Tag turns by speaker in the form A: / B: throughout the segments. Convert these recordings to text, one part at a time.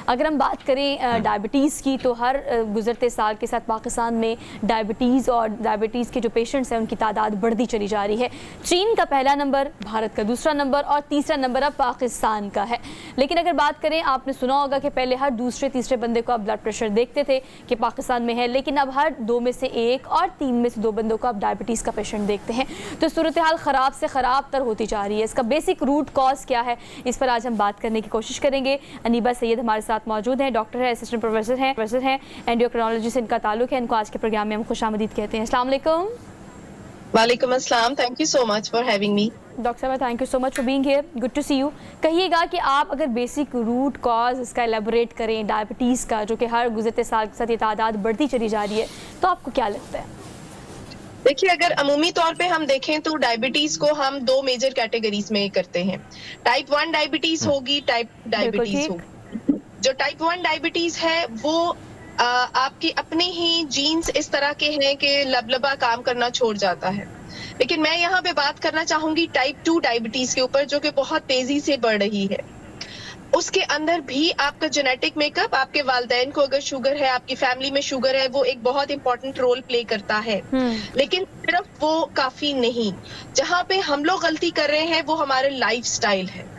A: अगर हम बात करें डायबिटीज़ की, तो हर गुजरते साल के साथ पाकिस्तान में डायबिटीज़ और डायबिटीज़ के जो पेशेंट्स हैं उनकी तादाद बढ़ती चली जा रही है। चीन का पहला नंबर, भारत का दूसरा नंबर और तीसरा नंबर अब पाकिस्तान का है। लेकिन अगर बात करें, आपने सुना होगा कि पहले हर दूसरे तीसरे बंदे को आप ब्लड प्रेशर देखते थे कि पाकिस्तान में है, लेकिन अब हर 2 में से 1 और 3 में से 2 बंदों को आप डायबिटीज़ का पेशेंट देखते हैं। तो सूरत हाल ख़राब से ख़राब तर होती जा रही है। इसका बेसिक रूट कॉज क्या है, इस पर आज हम बात करने की कोशिश करेंगे। अनीबा सैयद हमारे साथ मौजूद हैं, डॉक्टर है, असिस्टेंट प्रोफेसर हैं, एंडोक्रिनोलॉजी से इनका ताल्लुक है। इनको आज के प्रोग्राम में हम खुशामदीद कहते हैं। अस्सलाम वालेकुम।
B: वालेकुम अस्सलाम, thank you so much for having me.
A: Doctor साहब, thank you so much for being here, good to see you. कहिएगा कि आप अगर बेसिक रूट कॉज इसका एलेबोरेट करें डायबिटीज़ का, जो कि हर गुजरते साल के साथ ये तादाद बढ़ती चली जा रही है, तो आपको क्या लगता है?
B: देखिए, अगर अमूमी तौर पे हम देखें तो डायबिटीज को हम 2 मेजर कैटेगरीज में करते हैं। टाइप 1 डायबिटीज होगी, टाइप डायबिटीज होगी। जो टाइप 1 डायबिटीज है वो आपके अपने ही जीन्स इस तरह के हैं कि लबलबा काम करना छोड़ जाता है। लेकिन मैं यहाँ पे बात करना चाहूंगी टाइप 2 डायबिटीज के ऊपर, जो कि बहुत तेजी से बढ़ रही है। उसके अंदर भी आपका जेनेटिक मेकअप, आपके वालिदैन को अगर शुगर है, आपकी फैमिली में शुगर है, वो एक बहुत इंपॉर्टेंट रोल प्ले करता है। लेकिन सिर्फ वो काफी नहीं। जहाँ पे हम लोग गलती कर रहे हैं वो हमारे लाइफस्टाइल है।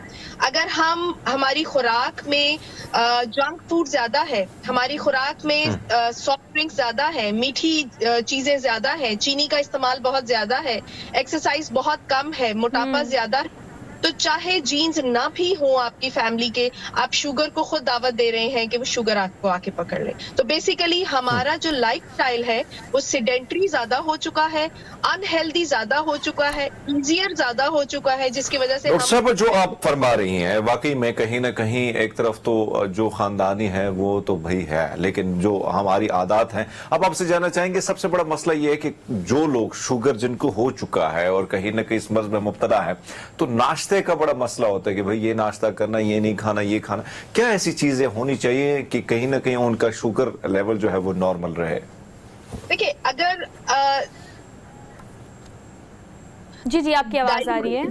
B: अगर हमारी खुराक में जंक फूड ज्यादा है, हमारी खुराक में सॉफ्ट ड्रिंक्स ज्यादा है, मीठी चीजें ज्यादा है, चीनी का इस्तेमाल बहुत ज्यादा है, एक्सरसाइज बहुत कम है, मोटापा ज्यादा है, तो चाहे जीन्स ना भी हो आपकी फैमिली के, आप शुगर को खुद दावत दे रहे हैं कि वो शुगर आपको आके पकड़ ले। तो बेसिकली हमारा जो लाइफस्टाइल है वो सेडेंटरी ज्यादा हो चुका है, अनहेल्दी ज्यादा हो चुका है, इजियर ज्यादा हो चुका है, जिसकी वजह से
C: डॉक्टर साहब, जो आप फरमा रही हैं वाकई में कहीं ना कहीं एक तरफ तो जो खानदानी है वो तो भाई है, लेकिन जो हमारी आदत हैं, अब आपसे जानना चाहेंगे सबसे बड़ा मसला ये है कि जो लोग शुगर जिनको हो चुका है और कहीं ना कहीं इस मर्ज में मुब्तला है, तो नाश्ते का बड़ा मसला होता है कि भाई ये नाश्ता करना, ये नहीं खाना, ये खाना। क्या ऐसी चीजें होनी चाहिए कि कहीं ना कहीं उनका शुगर लेवल जो है वो नॉर्मल रहे?
B: देखिए, अगर
A: जी आपकी आवाज आ रही है।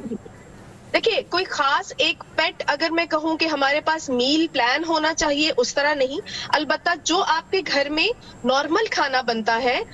B: देखिए, कोई खास एक पेट अगर मैं कहूँ कि हमारे पास मील प्लान होना चाहिए, उस तरह नहीं। अलबत्ता जो आपके घर में नॉर्मल खाना बनता है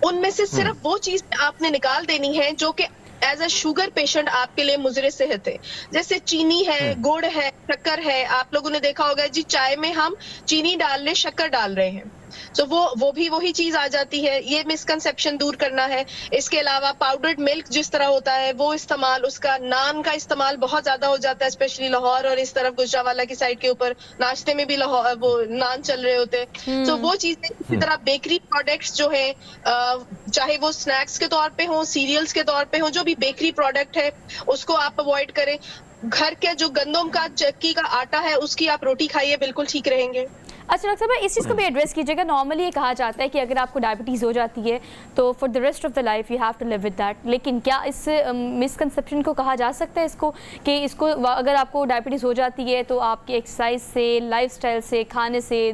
B: उनमें से सिर्फ वो चीज आपने निकाल देनी है जो कि एज अ शुगर पेशेंट आपके लिए मुजरे सेहत है। जैसे चीनी है, गुड़ है, शक्कर है। आप लोगों ने देखा होगा जी, चाय में हम चीनी डाल रहे, शक्कर डाल रहे हैं, तो वो भी वही चीज आ जाती है। ये मिसकंसेप्शन दूर करना है। इसके अलावा पाउडर्ड मिल्क जिस तरह होता है वो इस्तेमाल, उसका नान का इस्तेमाल बहुत ज्यादा हो जाता है, स्पेशली लाहौर और इस तरफ गुजरावाला की साइड के ऊपर नाश्ते में भी लाहौर वो नान चल रहे होते हैं। तो वो चीजें, इसी तरह बेकरी प्रोडक्ट्स जो है, चाहे वो स्नैक्स के तौर पे हो, सीरियल्स के तौर पे हो, जो भी बेकरी प्रोडक्ट है उसको आप अवॉइड करें। घर के जो गंदम का, चक्की का आटा है उसकी आप रोटी खाइए, बिल्कुल ठीक रहेंगे।
A: अच्छा डॉक्टर साहब, इस चीज़ को भी एड्रेस कीजिएगा। नॉर्मली ये कहा जाता है कि अगर आपको डायबिटीज़ हो जाती है तो for the rest of the life you have to live with that, लेकिन क्या इस मिसकंसेप्शन को कहा जा सकता है इसको कि इसको अगर आपको डायबिटीज़ हो जाती है तो आपकी एक्सरसाइज से, लाइफस्टाइल से, खाने से,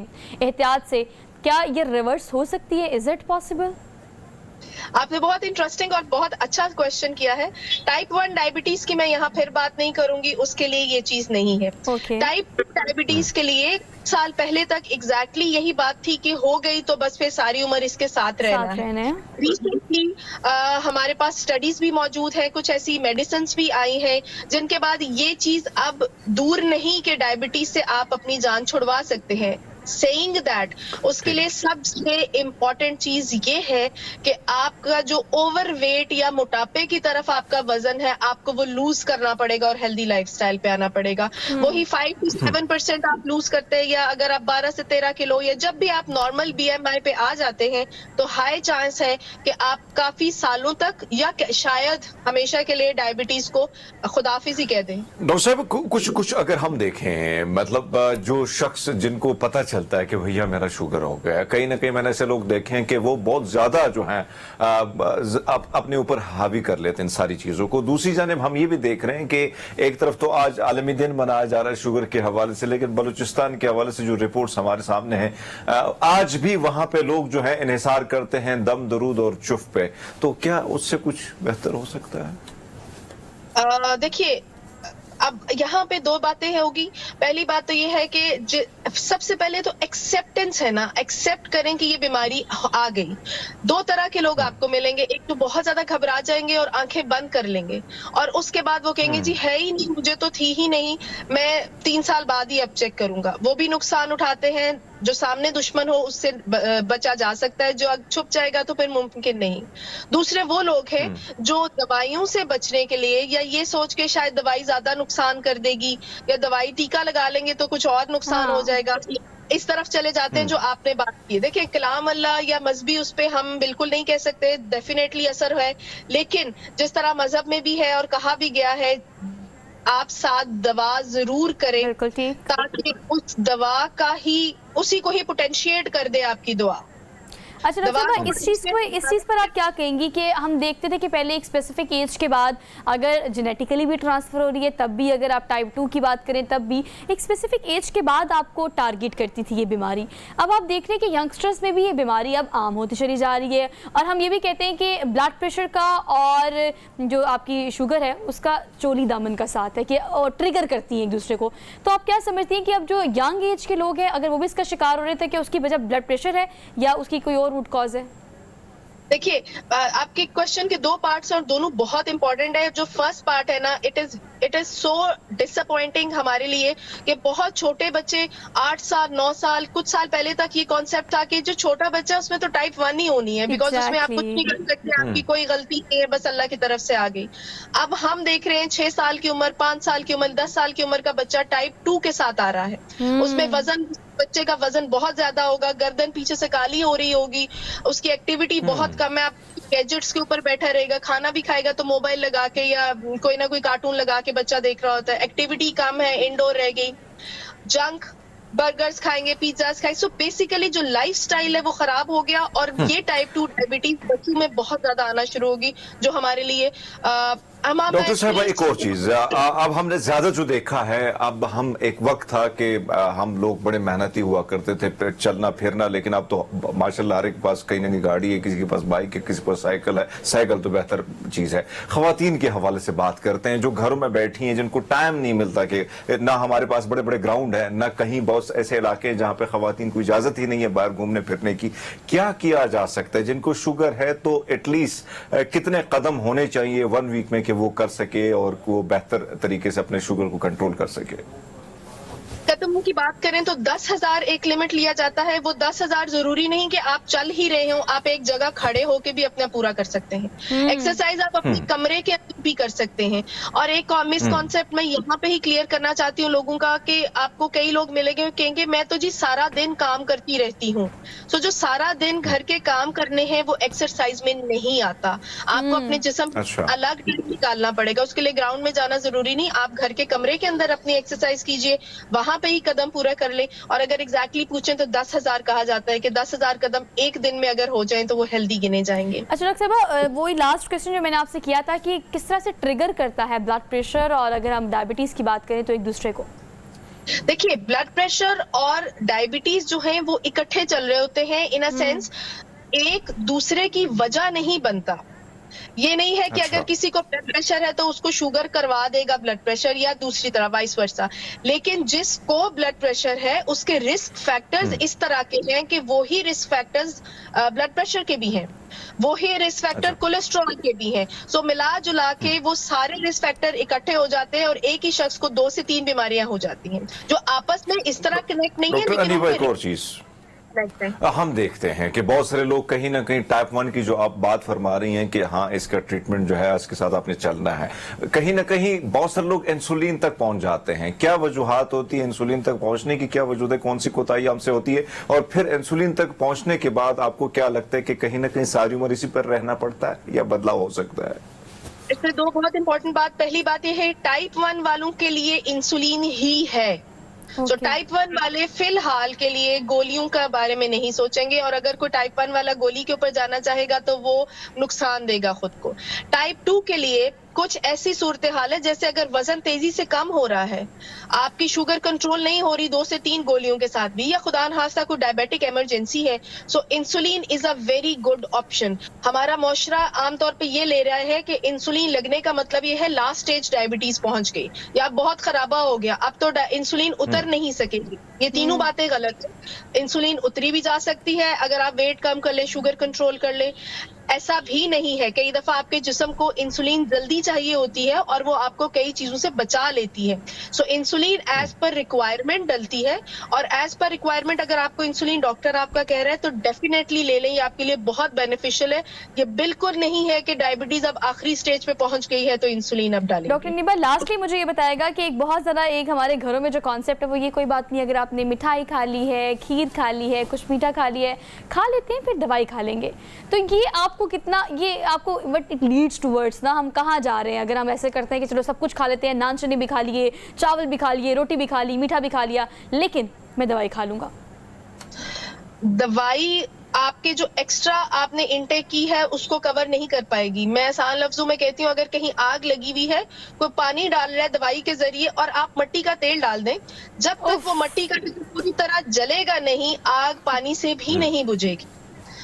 A: एहतियात से क्या ये रिवर्स हो सकती है? Is it possible?
B: आपने बहुत इंटरेस्टिंग और बहुत अच्छा क्वेश्चन किया है। टाइप 1 डायबिटीज की मैं यहाँ फिर बात नहीं करूंगी, उसके लिए ये चीज नहीं है। टाइप 2 डायबिटीज के लिए साल पहले तक एग्जैक्टली यही बात थी कि हो गई तो बस फिर सारी उम्र इसके साथ रहना है। रिसेंटली हमारे पास स्टडीज भी मौजूद है, कुछ ऐसी मेडिसिन भी आई हैं जिनके बाद ये चीज अब दूर नहीं कि डायबिटीज से आप अपनी जान छुड़वा सकते हैं। सेइंग दैट, उसके लिए सबसे इम्पोर्टेंट चीज ये है कि आपका जो ओवर वेट या मोटापे की तरफ आपका वजन है, आपको वो लूज करना पड़ेगा और हेल्दी लाइफस्टाइल पे आना पड़ेगा। वही 5 to 7% आप लूज करते हैं, या अगर आप 12 से 13 किलो, या जब भी आप नॉर्मल BMI पे आ जाते हैं तो हाई चांस है कि आप काफी सालों तक या शायद हमेशा के लिए डायबिटीज को खुदाफिज ही कह दें।
C: डॉक्टर साहब, कुछ अगर हम देखें, मतलब जो शख्स जिनको पता चलता है कि भैया मेरा शुगर हो गया, कहीं ना कहीं मैंने ऐसे लोग देखे हैं कि वो बहुत ज्यादा जो है अपने ऊपर हावी कर लेते हैं इन सारी चीजों को। दूसरी जानिब हम ये भी देख रहे हैं कि एक तरफ तो आज आलमी दिन मनाया जा रहा है शुगर के हवाले से, लेकिन बलूचिस्तान के हवाले से जो रिपोर्ट्स हमारे सामने हैं, आज भी वहां पे लोग जो है इन्हिसार करते हैं दम, दरूद और चुफ पे। तो क्या उससे कुछ बेहतर हो सकता है?
B: देखिए, अब यहाँ पे दो बातें होगी। पहली बात तो ये है कि सबसे पहले तो एक्सेप्टेंस है ना, एक्सेप्ट करें कि ये बीमारी आ गई। दो तरह के लोग आपको मिलेंगे, एक तो बहुत ज्यादा घबरा जाएंगे और आंखें बंद कर लेंगे, और उसके बाद वो कहेंगे जी है ही नहीं, मुझे तो थी ही नहीं, मैं 3 साल बाद ही अब चेक करूंगा। वो भी नुकसान उठाते हैं। जो सामने दुश्मन हो उससे बचा जा सकता है, जो अगर छुप जाएगा तो फिर मुमकिन नहीं। दूसरे वो लोग हैं जो दवाइयों से बचने के लिए, या ये सोच के शायद दवाई ज्यादा नुकसान कर देगी, या दवाई टीका लगा लेंगे तो कुछ और नुकसान हो जाएगा, इस तरफ चले जाते हैं जो आपने बात की। देखिए, कलाम अल्लाह या मजहबी उस पे हम बिल्कुल नहीं कह सकते, डेफिनेटली असर है, लेकिन जिस तरह मजहब में भी है और कहा भी गया है, आप साथ दवा जरूर करें,
A: बिल्कुल ठीक।
B: ताकि उस दवा का ही, उसी को ही पोटेंशिएट कर दे आपकी दुआ।
A: अच्छा डॉक्टर साहब, इस चीज़ पर आप क्या कहेंगी कि हम देखते थे कि पहले एक स्पेसिफिक एज के बाद अगर जेनेटिकली भी ट्रांसफ़र हो रही है तब भी, अगर आप टाइप 2 की बात करें तब भी, एक स्पेसिफिक एज के बाद आपको टारगेट करती थी ये बीमारी। अब आप देख रहे हैं कि यंगस्टर्स में भी ये बीमारी अब आम होती चली जा रही है, और हम ये भी कहते हैं कि ब्लड प्रेशर का और जो आपकी शुगर है उसका चोली दामन का साथ है कि और ट्रिगर करती हैं एक दूसरे को। तो आप क्या समझती हैं कि अब जो यंग एज के लोग हैं अगर वो भी इसका शिकार हो रहे थे, कि उसकी वजह ब्लड प्रेशर है या उसकी कोई रूट कॉज है?
B: देखिए, आपके क्वेश्चन के दो पार्ट्स और दोनों बहुत इंपॉर्टेंट है। जो फर्स्ट पार्ट है ना, इट इज सो डिसअपॉइंटिंग हमारे लिए कि बहुत छोटे बच्चे 8 साल 9 साल, कुछ साल पहले तक ये कॉन्सेप्ट था कि जो छोटा बच्चा उसमें तो टाइप 1 ही होनी है, बिकॉज उसमें आप कुछ नहीं कर सकते, आपकी कोई गलती नहीं है, बस अल्लाह की तरफ से आ गई। अब हम देख रहे हैं 6 साल की उम्र, 5 साल की उम्र, 10 साल की उम्र का बच्चा टाइप 2 के साथ आ रहा है। उसमें वजन, बच्चे का वजन बहुत ज्यादा होगा, गर्दन पीछे से काली हो रही होगी, उसकी एक्टिविटी बहुत कम है, आप गैजेट्स के ऊपर बैठा रहेगा, खाना भी खाएगा तो मोबाइल लगा के या कोई ना कोई कार्टून लगा के बच्चा देख रहा होता है, एक्टिविटी कम है, इंडोर रह गई, जंक बर्गर्स खाएंगे, पिज्जास खाएंगे। सो बेसिकली जो लाइफस्टाइल है वो खराब हो गया, और ये टाइप 2 डायबिटीज बच्चों में बहुत ज्यादा आना शुरू होगी, जो हमारे लिए
C: डॉक्टर साहब एक और चीज, अब हमने ज्यादा जो देखा है, अब हम एक वक्त था कि हम लोग बड़े मेहनती हुआ करते थे, चलना फिरना, लेकिन अब तो माशाल्लाह हर एक के पास कहीं ना कहीं गाड़ी है, किसी के पास बाइक है, किसी के पास साइकिल है, साइकिल तो बेहतर चीज है। खवातीन के हवाले से बात करते हैं जो घरों में बैठी हैं, जिनको टाइम नहीं मिलता, कि ना हमारे पास बड़े बड़े ग्राउंड है, ना कहीं बहुत ऐसे इलाके हैं जहां पे खवातीन को इजाजत ही नहीं है बाहर घूमने फिरने की। क्या किया जा सकता है? जिनको शुगर है तो एटलीस्ट कितने कदम होने चाहिए 1 वीक में कि वो कर सके और वो बेहतर तरीके से अपने शुगर को कंट्रोल कर सके?
B: कदमों की बात करें तो 10,000 एक लिमिट लिया जाता है। वो 10,000 जरूरी नहीं कि आप चल ही रहे हो, आप एक जगह खड़े होके भी अपना पूरा कर सकते हैं। एक्सरसाइज आप अपने कमरे के अंदर भी कर सकते हैं। और एक मिसकॉन्सेप्ट मैं यहाँ पे ही क्लियर करना चाहती हूँ लोगों का, कि आपको कई लोग मिलेंगे कहेंगे मैं तो जी सारा दिन काम करती रहती हूँ। सो जो सारा दिन घर के काम करने हैं वो एक्सरसाइज में नहीं आता। आपको अपने जिस्म अलग निकालना पड़ेगा, उसके लिए ग्राउंड में जाना जरूरी नहीं, आप घर के कमरे के अंदर अपनी एक्सरसाइज कीजिए, वहां पे ही कदम पूरा कर ले। और अगर एग्जैक्टली पूछें तो 10,000 कहा जाता है कि 10,000 कदम एक दिन में अगर हो जाएं तो वो हेल्दी गिने जाएंगे।
A: अच्छा डॉक्टर साहब, वही लास्ट क्वेश्चन जो मैंने आपसे किया था कि किस तरह से ट्रिगर करता है ब्लड प्रेशर और अगर हम डायबिटीज की बात करें तो एक दूसरे को?
B: देखिए, ब्लड प्रेशर और डायबिटीज जो है वो इकट्ठे चल रहे होते हैं, इन अ सेंस एक दूसरे की वजह नहीं बनता। ये नहीं है कि अगर किसी को ब्लड प्रेशर है तो उसको शुगर करवा देगा ब्लड प्रेशर, या दूसरी तरह वाइस वर्सा। लेकिन जिसको ब्लड प्रेशर है उसके रिस्क फैक्टर्स इस तरह के हैं कि वो ही रिस्क फैक्टर्स ब्लड प्रेशर के भी हैं, वो ही रिस्क फैक्टर कोलेस्ट्रॉल के भी हैं। सो मिला जुला के वो सारे रिस्क फैक्टर इकट्ठे हो जाते हैं और एक ही शख्स को 2 से 3 बीमारियां हो जाती हैं, जो आपस में इस तरह कनेक्ट नहीं है।
C: एक और चीज हम देखते हैं कि बहुत सारे लोग कहीं ना कहीं टाइप 1 की जो आप बात फरमा रही हैं कि हाँ इसका ट्रीटमेंट जो है इसके साथ आपने चलना है, कहीं ना कहीं बहुत सारे लोग इंसुलिन तक पहुंच जाते हैं। क्या वजूहात होती है इंसुलिन तक पहुंचने की? क्या वजूद है? कौन सी कोताही हमसे होती है? और फिर इंसुलिन तक पहुंचने के बाद आपको क्या लगता है कि कहीं ना कहीं सारी उम्र इसी पर रहना पड़ता है या बदलाव हो सकता है?
B: इसमें 2 बहुत इंपॉर्टेंट बात। पहली बात यह है, टाइप 1 वालों के लिए इंसुलिन ही है। तो टाइप 1 वाले फिलहाल के लिए गोलियों का बारे में नहीं सोचेंगे, और अगर कोई टाइप 1 वाला गोली के ऊपर जाना चाहेगा तो वो नुकसान देगा खुद को। टाइप 2 के लिए कुछ ऐसी सूरत हाल है जैसे अगर वजन तेजी से कम हो रहा है, आपकी शुगर कंट्रोल नहीं हो रही 2 से 3 गोलियों के साथ भी, या खुदा न खास्ता कोई डायबिटिक इमरजेंसी है, so insulin is a very good option. हमारा मुआशरा आमतौर पे ये ले रहा है कि इंसुलिन लगने का मतलब ये है लास्ट स्टेज डायबिटीज पहुंच गई या बहुत खराबा हो गया, अब तो इंसुलिन उतर नहीं सकेगी। ये तीनों बातें गलत है। इंसुलिन उतरी भी जा सकती है अगर आप वेट कम कर ले, शुगर कंट्रोल कर ले। ऐसा भी नहीं है, कई दफा आपके जिस्म को इंसुलिन जल्दी चाहिए होती है और वो आपको कई चीजों से बचा लेती है। So insulin as per requirement डलती है, और एज पर रिक्वायरमेंट अगर आपको इंसुलिन डॉक्टर आपका कह रहा है तो डेफिनेटली ले लें, ये आपके लिए बहुत बेनिफिशियल है। ये बिल्कुल नहीं है कि डायबिटीज अब आखिरी स्टेज पे पहुंच गई है तो इंसुलिन अब डालें।
A: डॉक्टर निबा, लास्टली मुझे ये बताएगा कि एक बहुत ज़्यादा एक हमारे घरों में जो कॉन्सेप्ट है वो ये, कोई बात नहीं अगर आपने मिठाई खा ली है, खीर खा ली है, कुछ मीठा खा लिया है, खा लेते हैं फिर दवाई खा लेंगे, तो ये आपको कितना, ये आपको व्हाट इट लीड्स टूवर्ड्स ना, हम कहाँ जा रहे हैं अगर हम ऐसे करते हैं कि चलो सब कुछ खा लेते हैं, नान चने भी खा लिए, चावल भी खा लिए, रोटी भी खा ली, मीठा भी खा लिया, लेकिन मैं दवाई खा लूँगा।
B: दवाई आपके जो एक्स्ट्रा आपने इनटेक की है उसको कवर नहीं कर पाएगी। मैं आसान लफ्जों में कहती हूँ, अगर कहीं आग लगी हुई है, कोई पानी डाल रहा है दवाई के जरिए और आप मिट्टी का तेल डाल दें, जब तक वो मिट्टी का तेल पूरी तरह जलेगा नहीं, आग पानी से भी नहीं बुझेगी।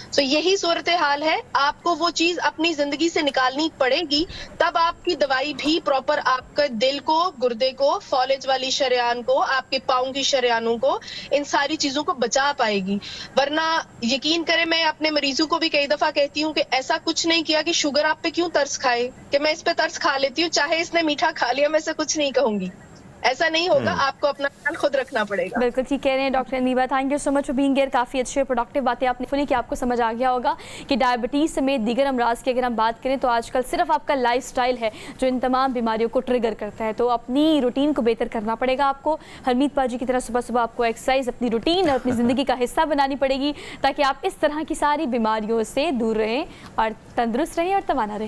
B: तो यही सूरत हाल है, आपको वो चीज अपनी जिंदगी से निकालनी पड़ेगी, तब आपकी दवाई भी प्रॉपर आपके दिल को, गुर्दे को, फॉलेज वाली शरेयान को, आपके पाँव की शरेयानों को, इन सारी चीजों को बचा पाएगी। वरना यकीन करें, मैं अपने मरीजों को भी कई दफा कहती हूँ कि ऐसा कुछ नहीं किया कि शुगर आप पे क्यों तरस खाए, कि मैं इस पे तरस खा लेती हूँ, चाहे इसने मीठा खा लिया, मैं इसे कुछ नहीं कहूंगी। ऐसा नहीं होगा, आपको अपना ख्याल खुद रखना पड़ेगा।
A: बिल्कुल ठीक कह रहे हैं doctor Neeba, thank you so much for being here. काफ़ी अच्छी और प्रोडक्टिव बातें आपने फुली कि आपको समझ आ गया होगा कि डायबिटीज़ समेत दीगर अमराज की अगर हम बात करें तो आजकल सिर्फ आपका लाइफस्टाइल है जो इन तमाम बीमारियों को ट्रिगर करता है, तो अपनी रूटीन को बेहतर करना पड़ेगा आपको। हरमीत पाजी की तरह सुबह सुबह आपको एक्सरसाइज अपनी रूटीन और अपनी ज़िंदगी का हिस्सा बनानी पड़ेगी ताकि आप इस तरह की सारी बीमारियों से दूर रहें और तंदुरुस्त रहें और तवाना रहें।